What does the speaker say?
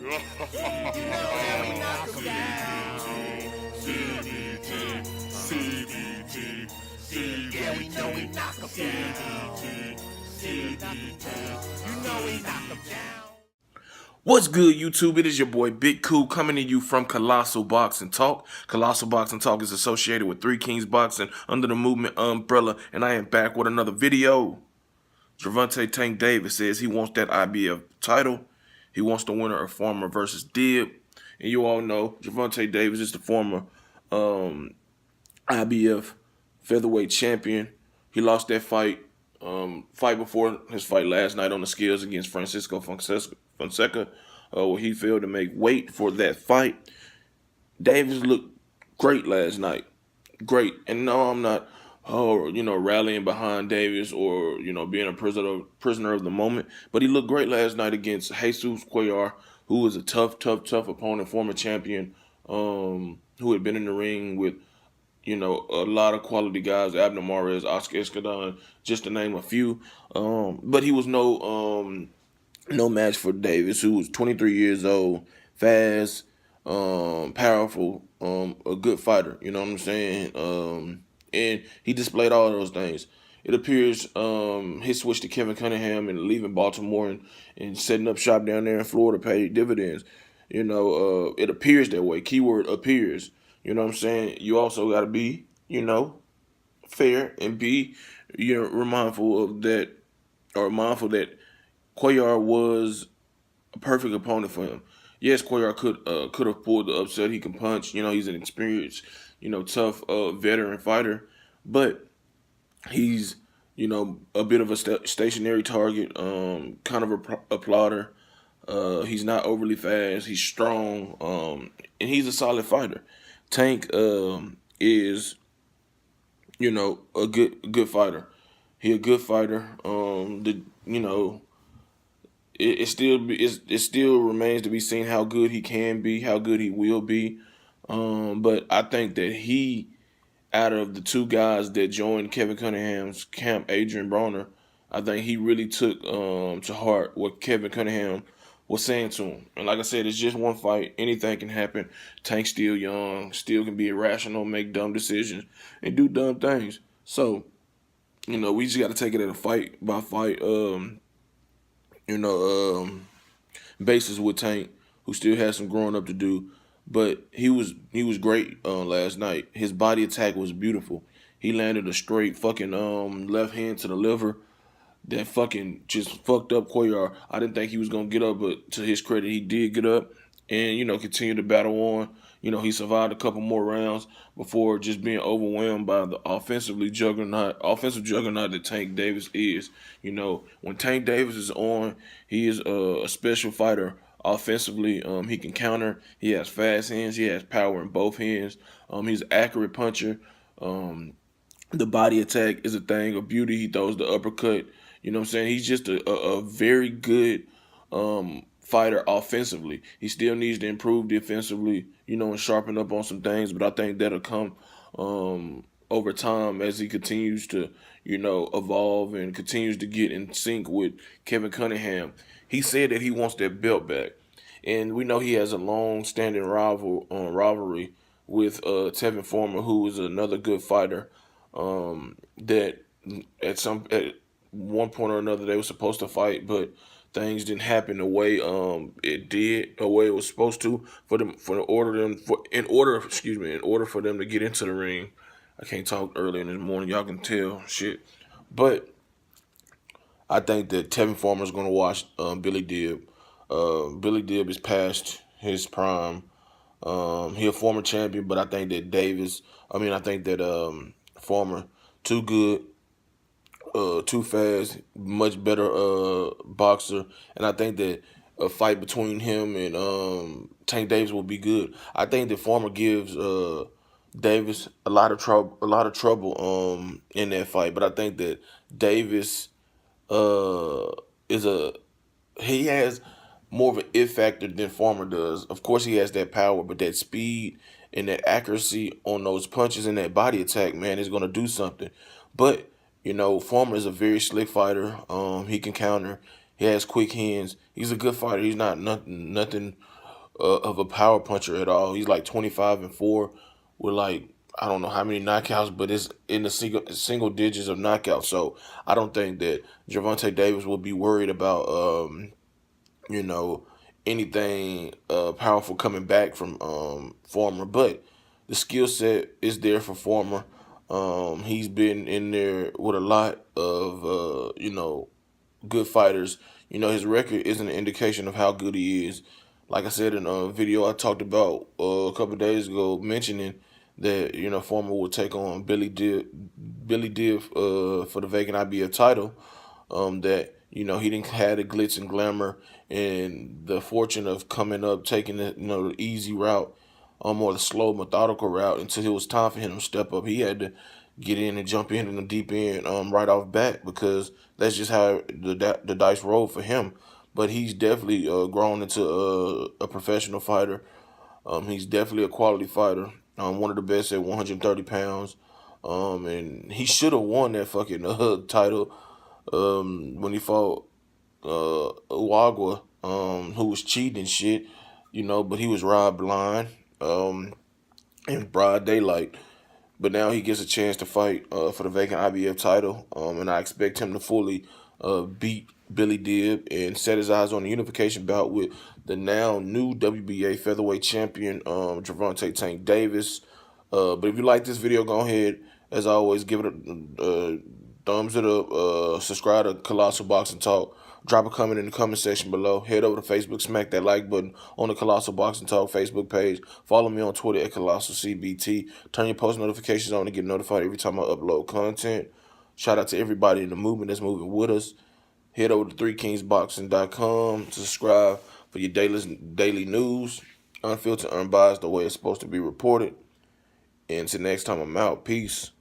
Yeah, we know we knock 'em down. You know we knock 'em down. What's good, YouTube? It is your boy Big Cool coming to you from Colossal Boxing Talk. Colossal Boxing Talk is associated with Three Kings Boxing under the movement umbrella, and I am back with another video. Gervonta Tank Davis says he wants that IBF title. He wants the winner of Farmer versus Dib. And you all know Gervonta Davis is the former IBF featherweight champion. He lost that fight before his fight last night on the scales against Francisco Fonseca, where he failed to make weight for that fight. Davis looked great last night. Great. And no, I'm not rallying behind Davis or, being a prisoner of the moment. But he looked great last night against Jesus Cuellar, who was a tough opponent, former champion, who had been in the ring with, a lot of quality guys, Abner Mares, Oscar Escadon, just to name a few. But he was no match for Davis, who was 23 years old, fast, powerful, a good fighter. You know what I'm saying? And he displayed all of those things. It appears his switch to Kevin Cunningham and leaving Baltimore and setting up shop down there in Florida paid dividends. It appears that way. Keyword appears. You know what I'm saying? You also got to be, fair and be, mindful of that, or mindful that Cuellar was a perfect opponent for him. Yes, Cuellar could have pulled the upset. He can punch. He's an experienced, tough veteran fighter, but he's, a bit of a stationary target, kind of a plotter. He's not overly fast. He's strong, and he's a solid fighter. Tank is, a good fighter. He a good fighter. It still remains to be seen how good he can be, how good he will be. But I think that he, out of the two guys that joined Kevin Cunningham's camp, Adrian Broner, I think he really took to heart what Kevin Cunningham was saying to him. And like I said, it's just one fight. Anything can happen. Tank's still young, still can be irrational, make dumb decisions, and do dumb things. So, we just got to take it at a fight by fight, basis with Tank, who still has some growing up to do. But he was great last night. His body attack was beautiful. He landed a straight fucking left hand to the liver that fucking just fucked up Cuellar. I didn't think he was gonna get up, but to his credit, he did get up and continue to battle on. He survived a couple more rounds before just being overwhelmed by the offensive juggernaut that Tank Davis is. When Tank Davis is on, he is a special fighter. Offensively, he can counter. He has fast hands. He has power in both hands. He's an accurate puncher. The body attack is a thing of beauty. He throws the uppercut. You know what I'm saying? He's just a very good fighter offensively. He still needs to improve defensively, and sharpen up on some things. But I think that'll come over time as he continues to, evolve and continues to get in sync with Kevin Cunningham. He said that he wants that belt back. And we know he has a long-standing rivalry with Tevin Farmer, who is another good fighter that at one point or another they were supposed to fight, but things didn't happen the way it did, the way it was supposed to in order for them to get into the ring. I can't talk early in the morning, y'all can tell shit. But I think that Tevin Farmer is going to watch Billy Dib. Billy Dib is past his prime. He a former champion, but I think that Farmer too good, too fast, much better boxer, and I think that a fight between him and Tank Davis will be good. I think that Farmer gives Davis a lot of trouble in that fight, but I think that Davis he has more of an it factor than Farmer does. Of course, he has that power, but that speed and that accuracy on those punches and that body attack, man, is going to do something. But Farmer is a very slick fighter. He can counter. He has quick hands. He's a good fighter. He's not nothing of a power puncher at all. He's like 25-4 with like I don't know how many knockouts, but it's in the single digits of knockouts. So I don't think that Gervonta Davis will be worried about you know anything powerful coming back from Farmer. But the skill set is there for Farmer. He's been in there with a lot of good fighters. His record isn't an indication of how good he is. Like I said in a video I talked about a couple of days ago, mentioning that Foreman will take on Billy Dib for the vacant IBF title. That he didn't have the glitz and glamour and the fortune of coming up taking the easy route, or the slow methodical route until it was time for him to step up. He had to get in and jump in the deep end right off bat because that's just how the dice rolled for him. But he's definitely grown into a professional fighter. He's definitely a quality fighter. One of the best at 130 pounds. And he should have won that fucking title when he fought Uagwa, who was cheating and shit, but he was robbed blind in broad daylight. But now he gets a chance to fight for the vacant IBF title, and I expect him to fully beat Billy Dib and set his eyes on the unification bout with the now new WBA featherweight champion Gervonta Tank Davis. But if you like this video, go ahead. As always, give it a thumbs it up. Subscribe to Colossal Boxing Talk. Drop a comment in the comment section below. Head over to Facebook, smack that like button on the Colossal Boxing Talk Facebook page. Follow me on Twitter at Colossal CBT. Turn your post notifications on to get notified every time I upload content. Shout out to everybody in the movement that's moving with us. Head over to 3kingsboxing.com to subscribe for your daily news. Unfiltered, unbiased, the way it's supposed to be reported. And until next time, I'm out. Peace.